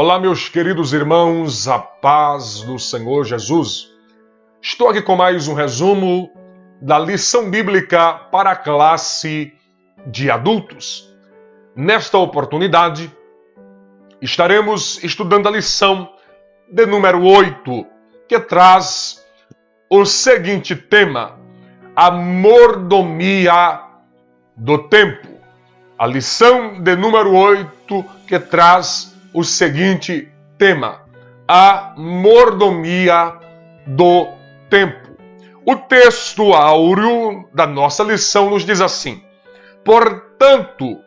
Olá, meus queridos irmãos, a paz do Senhor Jesus. Estou aqui com mais um resumo da lição bíblica para a classe de adultos. Nesta oportunidade, estaremos estudando a lição de número 8, que traz o seguinte tema: a mordomia do tempo. A lição de número 8, que traz o seguinte tema: a mordomia do tempo. O texto áureo da nossa lição nos diz assim: portanto,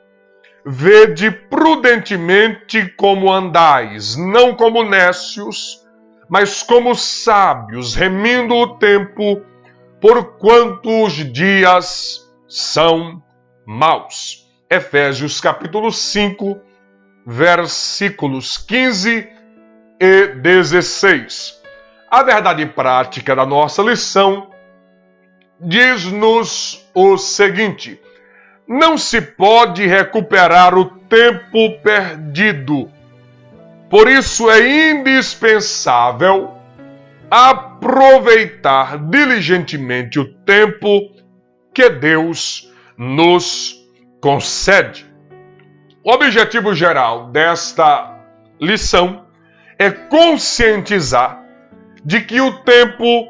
vede prudentemente como andais, não como nécios, mas como sábios, remindo o tempo, porquanto os dias são maus. Efésios capítulo 5, versículos 15 e 16. A verdade prática da nossa lição diz-nos o seguinte: não se pode recuperar o tempo perdido. Por isso é indispensável aproveitar diligentemente o tempo que Deus nos concede. O objetivo geral desta lição é conscientizar de que o tempo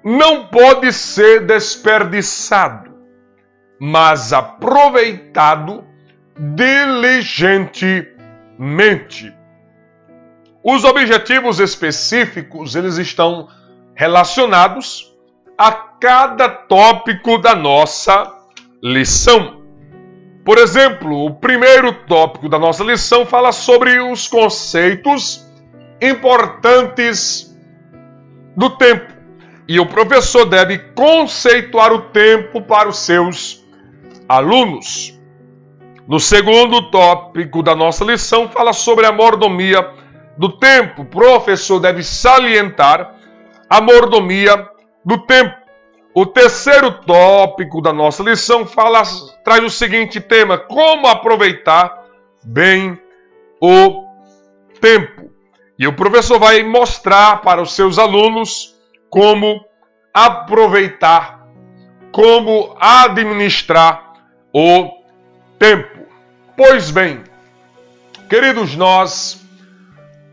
não pode ser desperdiçado, mas aproveitado diligentemente. Os objetivos específicos, eles estão relacionados a cada tópico da nossa lição. Por exemplo, o primeiro tópico da nossa lição fala sobre os conceitos importantes do tempo. E o professor deve conceituar o tempo para os seus alunos. No segundo tópico da nossa lição fala sobre a mordomia do tempo. O professor deve salientar a mordomia do tempo. O terceiro tópico da nossa lição traz o seguinte tema: como aproveitar bem o tempo. E o professor vai mostrar para os seus alunos como aproveitar, como administrar o tempo. Pois bem, queridos, nós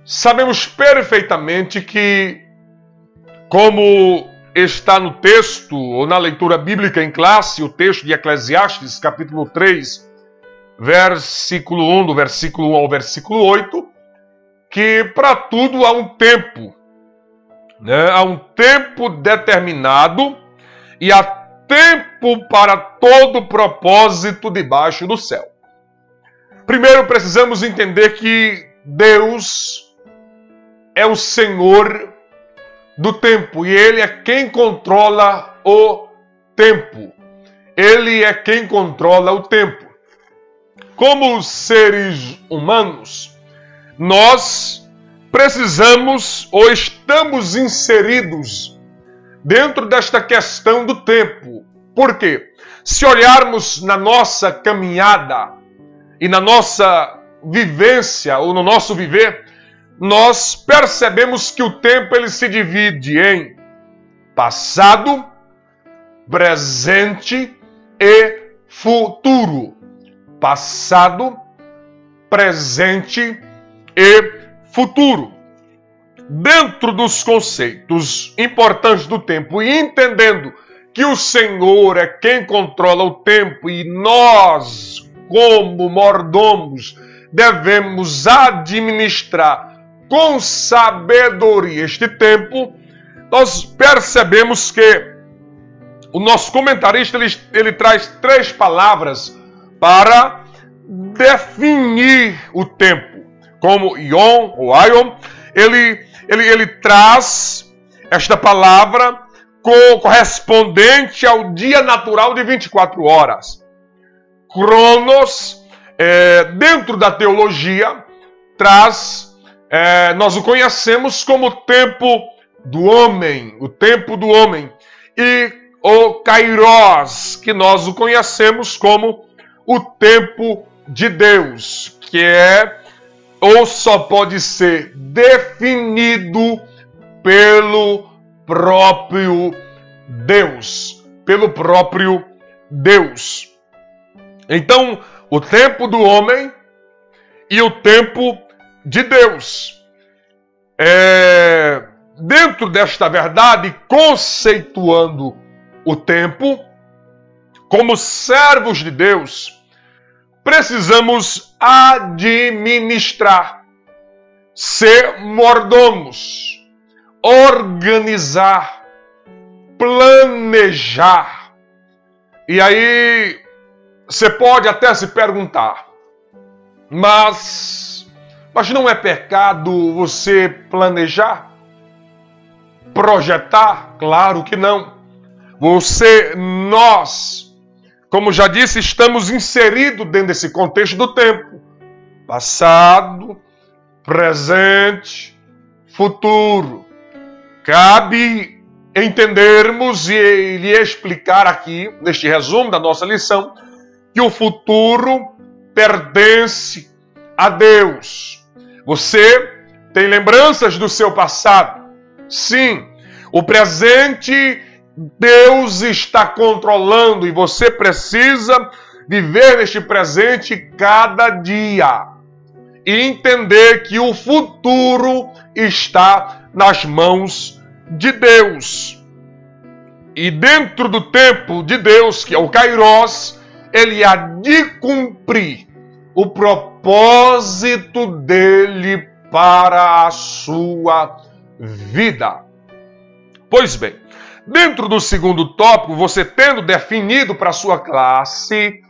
sabemos perfeitamente que, como está no texto, ou na leitura bíblica em classe, o texto de Eclesiastes, capítulo 3, versículo 1, do versículo 1 ao versículo 8, que para tudo há um tempo, né? Há um tempo determinado e há tempo para todo propósito debaixo do céu. Primeiro precisamos entender que Deus é o Senhor do tempo, e Ele é quem controla o tempo. Ele é quem controla o tempo. Como seres humanos, nós precisamos ou estamos inseridos dentro desta questão do tempo. Por quê? Se olharmos na nossa caminhada e na nossa vivência ou no nosso viver, nós percebemos que o tempo ele se divide em passado, presente e futuro. Passado, presente e futuro. Dentro dos conceitos importantes do tempo e entendendo que o Senhor é quem controla o tempo e nós, como mordomos, devemos administrar com sabedoria este tempo, nós percebemos que o nosso comentarista ele traz 3 palavras para definir o tempo. Como Ion ou Aion, ele traz esta palavra correspondente ao dia natural de 24 horas. Cronos, dentro da teologia, nós o conhecemos como o tempo do homem, e o Kairos, que nós o conhecemos como o tempo de Deus, que é ou só pode ser definido pelo próprio Deus. Pelo próprio Deus. Então, o tempo do homem e o tempo de Deus. Dentro desta verdade, conceituando o tempo, como servos de Deus, precisamos administrar, ser mordomos, organizar, planejar. E aí, você pode até se perguntar, mas não é pecado você planejar? Projetar? Claro que não. Nós, como já disse, estamos inseridos dentro desse contexto do tempo. Passado, presente, futuro. Cabe entendermos e lhe explicar aqui, neste resumo da nossa lição, que o futuro pertence a Deus. Você tem lembranças do seu passado? Sim. O presente Deus está controlando e você precisa viver neste presente cada dia e entender que o futuro está nas mãos de Deus. E dentro do tempo de Deus, que é o Kairos, ele há de cumprir o propósito dele para a sua vida. Pois bem, dentro do segundo tópico, você tendo definido para a sua classe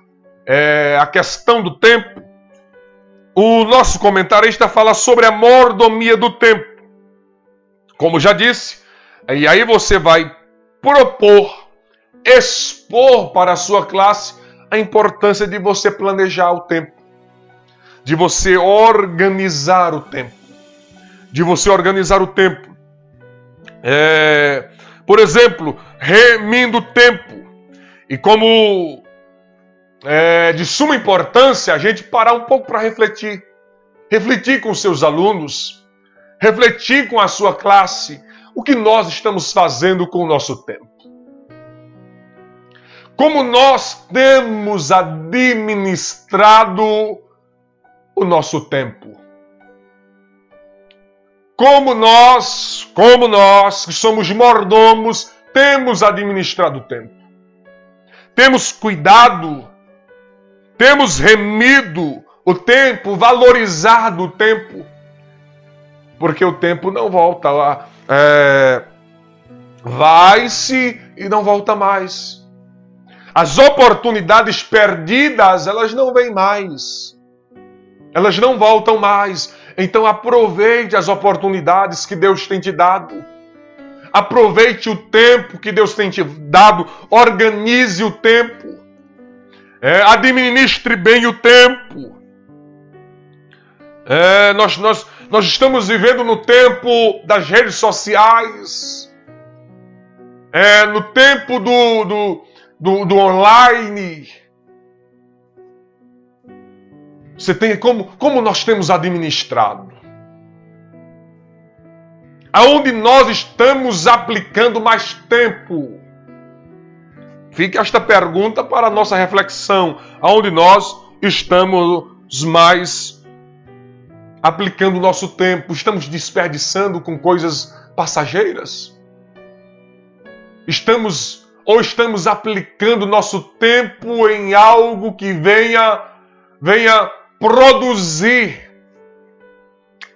a questão do tempo, o nosso comentarista fala sobre a mordomia do tempo. Como já disse, e aí você vai propor, expor para a sua classe a importância de você planejar o tempo, de você organizar o tempo, por exemplo, remindo o tempo. E como de suma importância a gente parar um pouco para refletir com seus alunos, refletir com a sua classe, o que nós estamos fazendo com o nosso tempo. Como nós temos administrado o nosso tempo. Como nós que somos mordomos, temos administrado o tempo. Temos cuidado, temos remido o tempo, valorizado o tempo. Porque o tempo não volta lá. Vai-se e não volta mais. As oportunidades perdidas, elas não vêm mais. Elas não voltam mais. Então aproveite as oportunidades que Deus tem te dado. Aproveite o tempo que Deus tem te dado. Organize o tempo. Administre bem o tempo. Nós estamos vivendo no tempo das redes sociais. No tempo do online. Você tem como nós temos administrado? Aonde nós estamos aplicando mais tempo? Fica esta pergunta para a nossa reflexão. Aonde nós estamos mais aplicando o nosso tempo? Estamos desperdiçando com coisas passageiras? Estamos aplicando nosso tempo em algo que venha produzir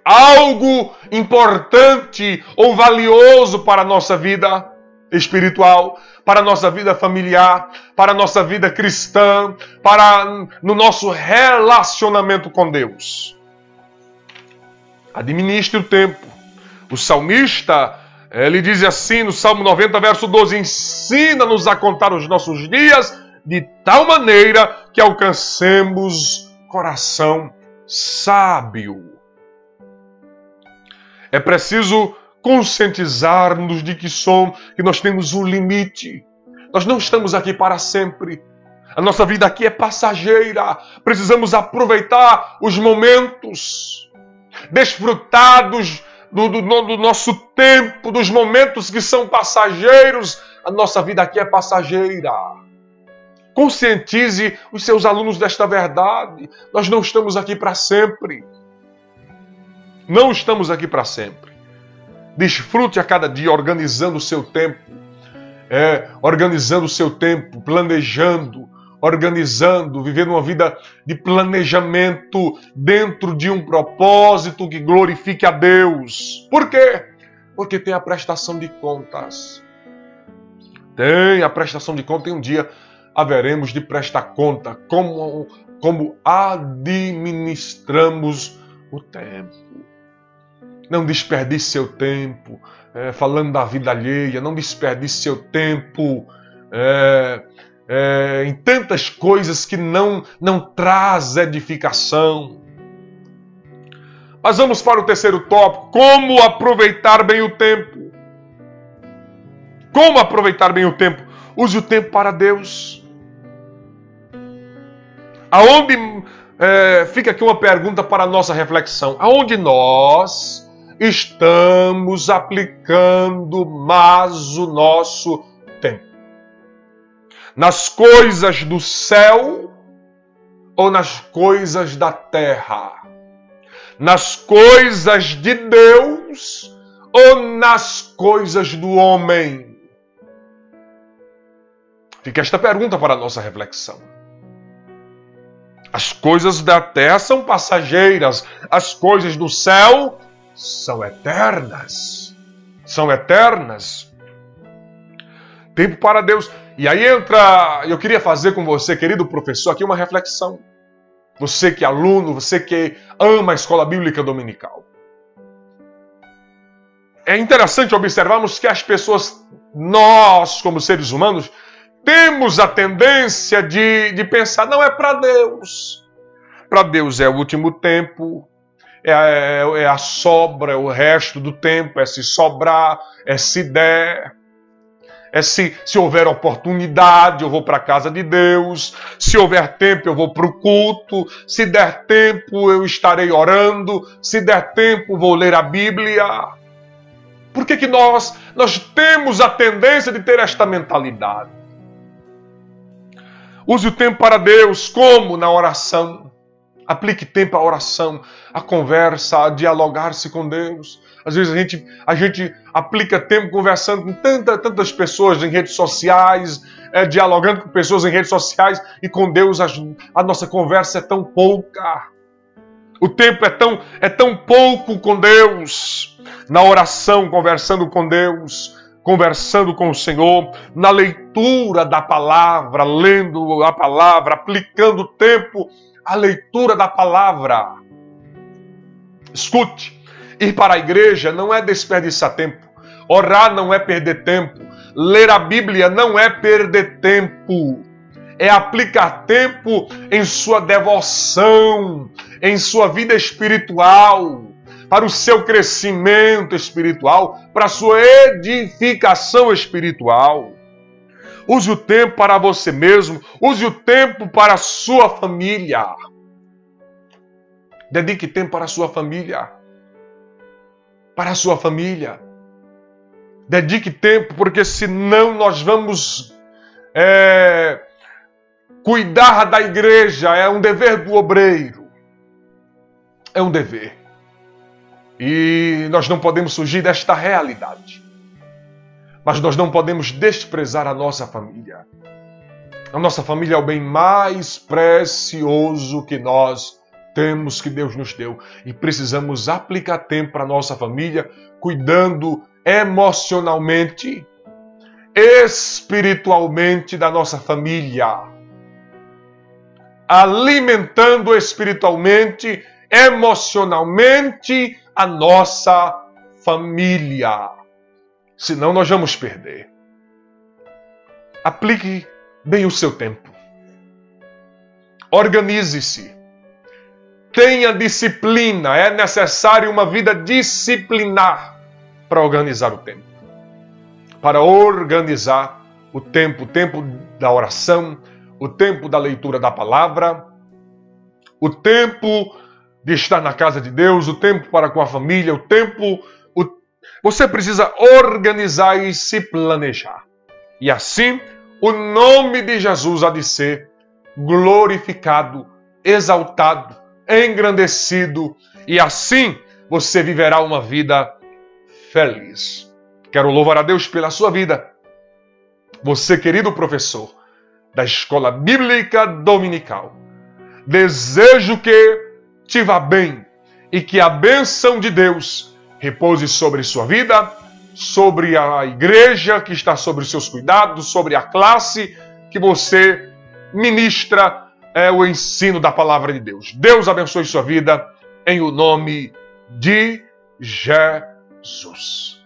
algo importante ou valioso para a nossa vida espiritual, para a nossa vida familiar, para a nossa vida cristã, no nosso relacionamento com Deus. Administre o tempo. O salmista, ele diz assim no Salmo 90, verso 12, ensina-nos a contar os nossos dias de tal maneira que alcancemos coração sábio. É preciso conscientizar-nos de que nós temos um limite. Nós não estamos aqui para sempre. A nossa vida aqui é passageira. Precisamos aproveitar os momentos. desfrutar do nosso tempo, dos momentos que são passageiros. A nossa vida aqui é passageira. Conscientize os seus alunos desta verdade. Nós não estamos aqui para sempre. Não estamos aqui para sempre. Desfrute a cada dia organizando o seu tempo. Organizando o seu tempo, planejando, organizando, vivendo uma vida de planejamento dentro de um propósito que glorifique a Deus. Por quê? Porque tem a prestação de contas. Tem a prestação de contas e um dia haveremos de prestar conta como administramos o tempo. Não desperdice seu tempo falando da vida alheia, não desperdice seu tempo em tantas coisas que não traz edificação. Mas vamos para o terceiro tópico: como aproveitar bem o tempo. Como aproveitar bem o tempo? Use o tempo para Deus. Aonde fica aqui uma pergunta para a nossa reflexão: aonde nós estamos aplicando mais o nosso tempo? Nas coisas do céu ou nas coisas da terra? Nas coisas de Deus ou nas coisas do homem? Fica esta pergunta para a nossa reflexão. As coisas da terra são passageiras, as coisas do céu são eternas. São eternas. Tempo para Deus. E aí eu queria fazer com você, querido professor, aqui uma reflexão. Você que é aluno, você que ama a escola bíblica dominical. É interessante observarmos que as pessoas, nós como seres humanos, temos a tendência de pensar: não, é para Deus. Para Deus é o último tempo, é a sobra, é o resto do tempo, é se sobrar, é se der. Se houver oportunidade, eu vou para a casa de Deus. Se houver tempo, eu vou para o culto. Se der tempo, eu estarei orando. Se der tempo, vou ler a Bíblia. Por que nós temos a tendência de ter esta mentalidade? Use o tempo para Deus, como? Na oração. Aplique tempo à oração, à conversa, a dialogar-se com Deus. Às vezes a gente aplica tempo conversando com tantas pessoas em redes sociais, dialogando com pessoas em redes sociais, e com Deus a nossa conversa é tão pouca. O tempo é tão pouco com Deus. Na oração, conversando com Deus, conversando com o Senhor, na leitura da palavra, lendo a palavra, aplicando o tempo à leitura da palavra. Escute, ir para a igreja não é desperdiçar tempo, orar não é perder tempo, ler a Bíblia não é perder tempo, é aplicar tempo em sua devoção, em sua vida espiritual, para o seu crescimento espiritual, para a sua edificação espiritual. Use o tempo para você mesmo, use o tempo para a sua família. Dedique tempo para a sua família. Para a sua família. Dedique tempo, porque senão nós vamos cuidar da igreja. É um dever do obreiro. É um dever. E nós não podemos fugir desta realidade. Mas nós não podemos desprezar a nossa família. A nossa família é o bem mais precioso que nós temos, que Deus nos deu. E precisamos aplicar tempo para a nossa família, cuidando emocionalmente, espiritualmente da nossa família. Alimentando espiritualmente, emocionalmente a nossa família. Senão nós vamos perder. Aplique bem o seu tempo. Organize-se. Tenha disciplina. É necessário uma vida disciplinar para organizar o tempo. Para organizar o tempo da oração, o tempo da leitura da palavra, o tempo de estar na casa de Deus, o tempo para com a família, você precisa organizar e se planejar. E assim, o nome de Jesus há de ser glorificado, exaltado, engrandecido, e assim você viverá uma vida feliz. Quero louvar a Deus pela sua vida. Você, querido professor da Escola Bíblica Dominical, desejo que te vá bem e que a bênção de Deus repouse sobre sua vida, sobre a igreja que está sobre seus cuidados, sobre a classe que você ministra o ensino da palavra de Deus. Deus abençoe sua vida em o nome de Jesus.